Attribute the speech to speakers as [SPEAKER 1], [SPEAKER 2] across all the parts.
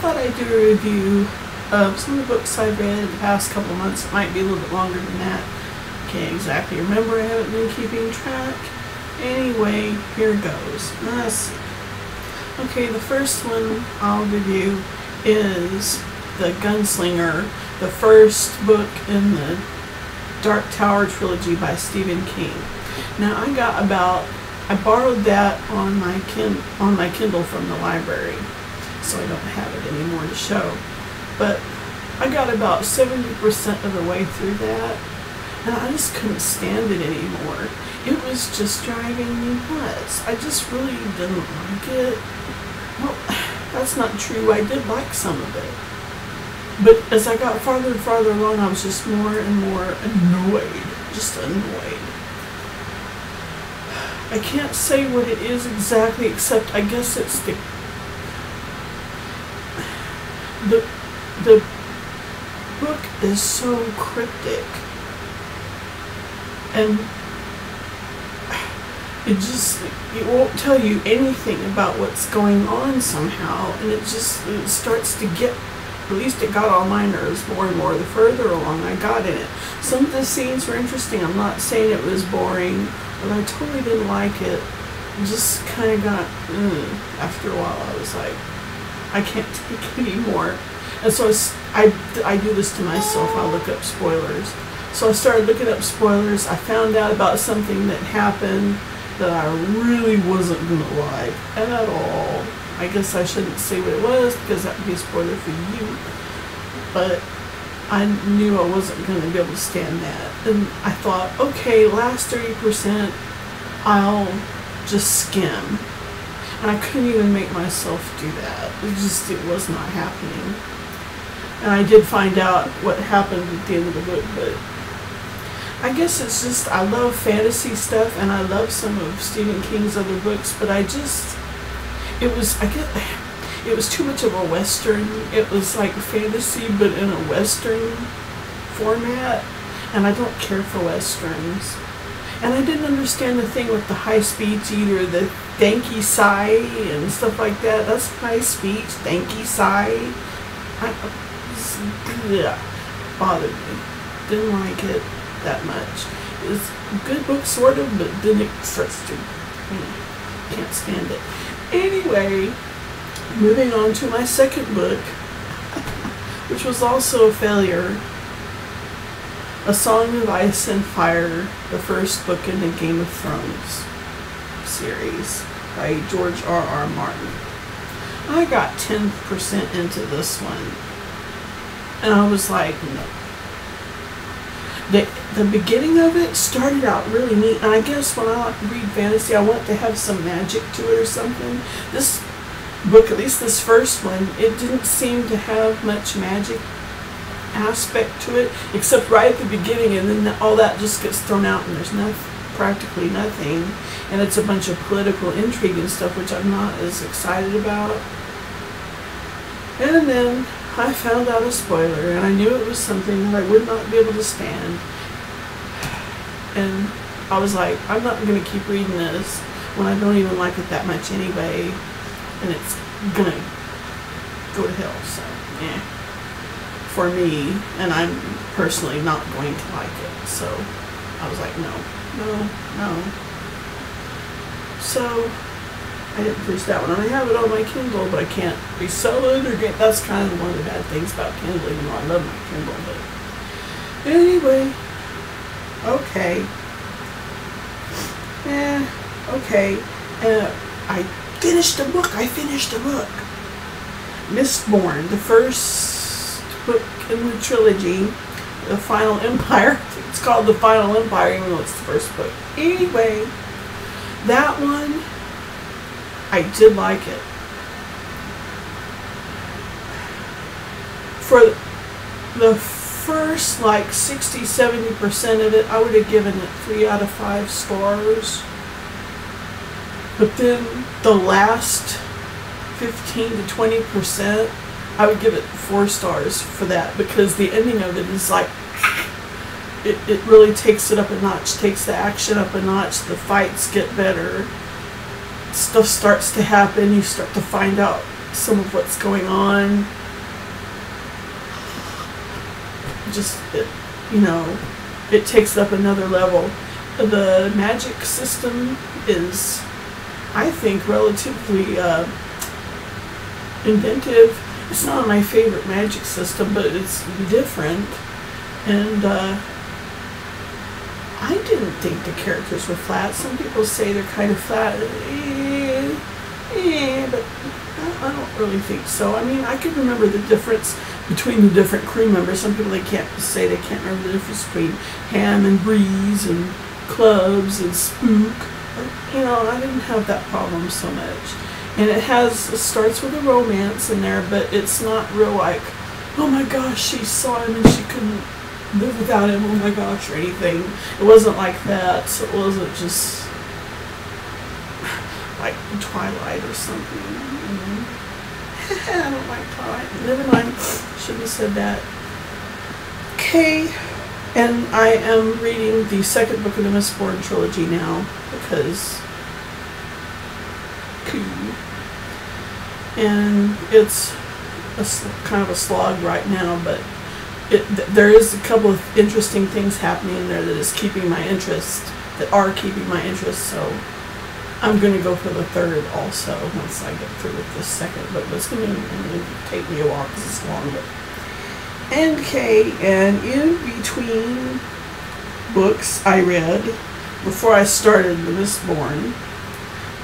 [SPEAKER 1] thought I'd do a review of some of the books I've read in the past couple of months. It might be a little bit longer than that. Can't exactly remember. I haven't been keeping track. Anyway, here goes. Let's see. Okay, the first one I'll review is The Gunslinger, the first book in the Dark Tower trilogy by Stephen King. Now I borrowed that on my Kindle from the library, so I don't have it anymore to show. But I got about 70% of the way through that, and I just couldn't stand it anymore. It was just driving me nuts. I just really didn't like it. Well, that's not true. I did like some of it. But as I got farther and farther along, I was just more and more annoyed. Just annoyed. I can't say what it is exactly, except I guess it's the book is so cryptic, and it won't tell you anything about what's going on somehow, and it starts to get, at least it got on my nerves more and more the further along I got in it. Some of the scenes were interesting. I'm not saying it was boring, but I totally didn't like it. It just kind of got, after a while I was like, I can't take it anymore. And so I do this to myself. I look up spoilers. So I started looking up spoilers. I found out about something that happened that I really wasn't going to like at all. I guess I shouldn't say what it was because that would be a spoiler for you. But I knew I wasn't going to be able to stand that. And I thought, okay, last 30%, I'll just skim. And I couldn't even make myself do that. It was not happening. And I did find out what happened at the end of the book, but I guess it's just, I love fantasy stuff, and I love some of Stephen King's other books, but it was too much of a Western. It was like fantasy, but in a Western format, and I don't care for Westerns. And I didn't understand the thing with the high speech either, the thanky sigh and stuff like that. That's high speech, thanky sigh. Yeah, bothered me. Didn't like it that much. It's a good book, sort of, but then it starts to, can't stand it. Anyway, moving on to my second book, which was also a failure. A Song of Ice and Fire, the first book in the Game of Thrones series by George R.R. Martin. I got 10% into this one, and I was like, no. The beginning of it started out really neat, and I guess when I read fantasy, I want to have some magic to it or something. This book, at least this first one, it didn't seem to have much magic aspect to it, except right at the beginning, and then all that just gets thrown out, and there's practically nothing, and it's a bunch of political intrigue and stuff, which I'm not as excited about. And then I found out a spoiler, and I knew it was something that I would not be able to stand, and I was like, I'm not going to keep reading this when I don't even like it that much anyway, and it's going to go to hell, so yeah, for me, and I'm personally not going to like it, so I was like, no. So I didn't finish that one, and I have it on my Kindle, but I can't resell it or get. That's kind of one of the bad things about Kindle. You know, I love my Kindle, but anyway, okay, okay. I finished a book. Mistborn, the first book in the trilogy, The Final Empire. It's called The Final Empire, even though it's the first book. Anyway, that one, I did like it. For the first like 60-70% of it, I would have given it 3 out of 5 stars. But then the last 15 to 20%, I would give it 4 stars for that, because the ending of it is like, it really takes it up a notch, takes the action up a notch, the fights get better, stuff starts to happen, you start to find out some of what's going on. Just, you know, it takes up another level. The magic system is, I think, relatively inventive. It's not my favorite magic system, but it's different. And I didn't think the characters were flat. Some people say they're kind of flat. But I don't really think so. I mean, I can remember the difference between the different crew members. Some people, they can't remember the difference between Ham and Breeze and Clubs and Spook. You know, I didn't have that problem so much. And it starts with a romance in there, but it's not real like, oh my gosh, she saw him and she couldn't live without him, oh my gosh, or anything. It wasn't like that. So it wasn't just like Twilight or something. I don't like Twilight. Never mind. Shouldn't have said that. Okay. And I am reading the second book of the Mistborn trilogy now because cool. And it's kind of a slog right now, but there is a couple of interesting things happening in there that are keeping my interest, so I'm going to go for the third also once I get through with this second, but it's going to take me a while because it's long. And in between books I read, before I started The Mistborn,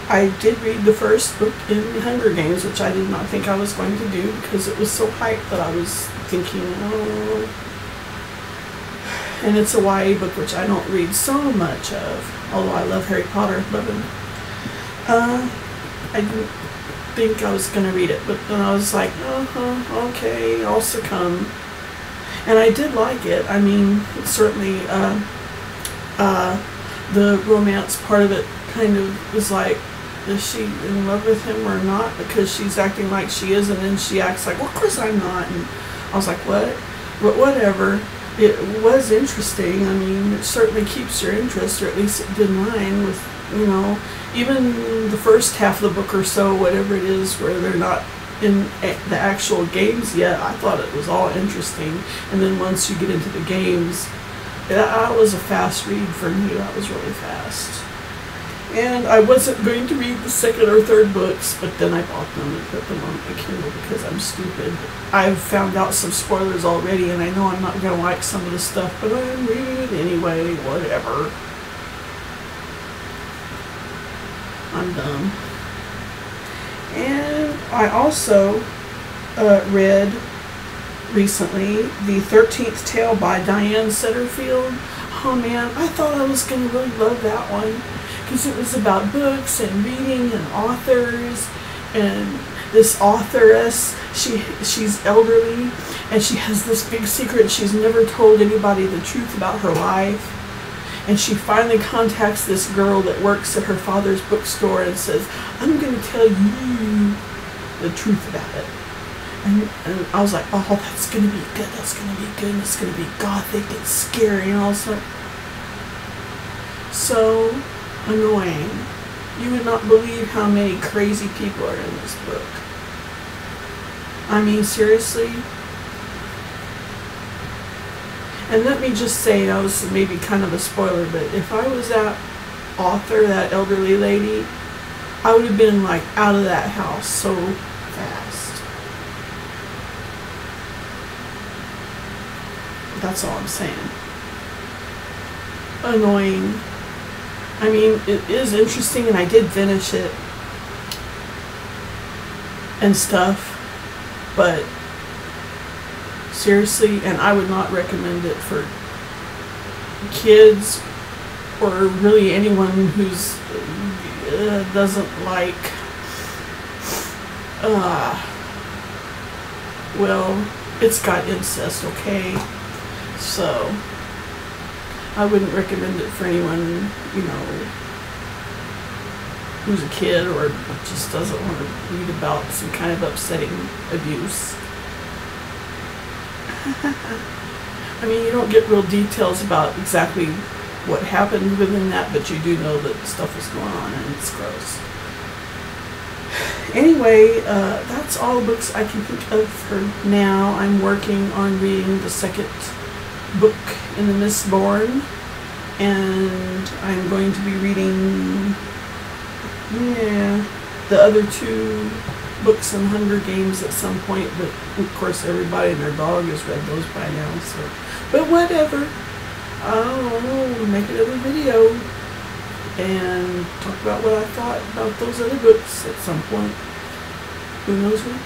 [SPEAKER 1] I did read the first book in Hunger Games, which I did not think I was going to do because it was so hyped that I was thinking, oh. And it's a YA book, which I don't read so much of, although I love Harry Potter, love him. I didn't think I was going to read it, but then I was like, okay, I'll succumb. And I did like it. I mean, certainly the romance part of it kind of was like, is she in love with him or not? Because she's acting like she is, and then she acts like, well, of course I'm not. And I was like, what? But whatever. It was interesting. I mean, it certainly keeps your interest, or at least it did mine, with, you know, even the first half of the book or so, whatever it is, where they're not in the actual games yet. I thought it was all interesting. And then once you get into the games, that was a fast read for me. That was really fast. And I wasn't going to read the second or third books, but then I bought them and put them on my Kindle because I'm stupid. I've found out some spoilers already, and I know I'm not going to like some of the stuff, but I'm reading it anyway, whatever. I'm dumb. And I also read recently The 13th Tale by Diane Setterfield. Oh man, I thought I was going to really love that one, because it was about books and reading and authors, and this authoress, she's elderly, and she has this big secret. She's never told anybody the truth about her life, and she finally contacts this girl that works at her father's bookstore and says, I'm going to tell you the truth about it. And I was like, oh, that's going to be good, that's going to be good, it's going to be gothic and scary and all that. So annoying. You would not believe how many crazy people are in this book. I mean, seriously. And let me just say, that was maybe kind of a spoiler, but if I was that author, that elderly lady, I would have been like out of that house so fast. That's all I'm saying. Annoying. I mean, it is interesting, and I did finish it and stuff, but seriously, and I would not recommend it for kids or really anyone who's doesn't like well, it's got incest, okay? So I wouldn't recommend it for anyone, you know, who's a kid or just doesn't want to read about some kind of upsetting abuse. I mean, you don't get real details about exactly what happened within that, but you do know that stuff was going on and it's gross. Anyway, that's all the books I can think of for now. I'm working on reading the second book in the Mistborn, and I'm going to be reading, the other two books in Hunger Games at some point, but of course everybody and their dog has read those by now, so, but whatever. I'll make another video and talk about what I thought about those other books at some point. Who knows when?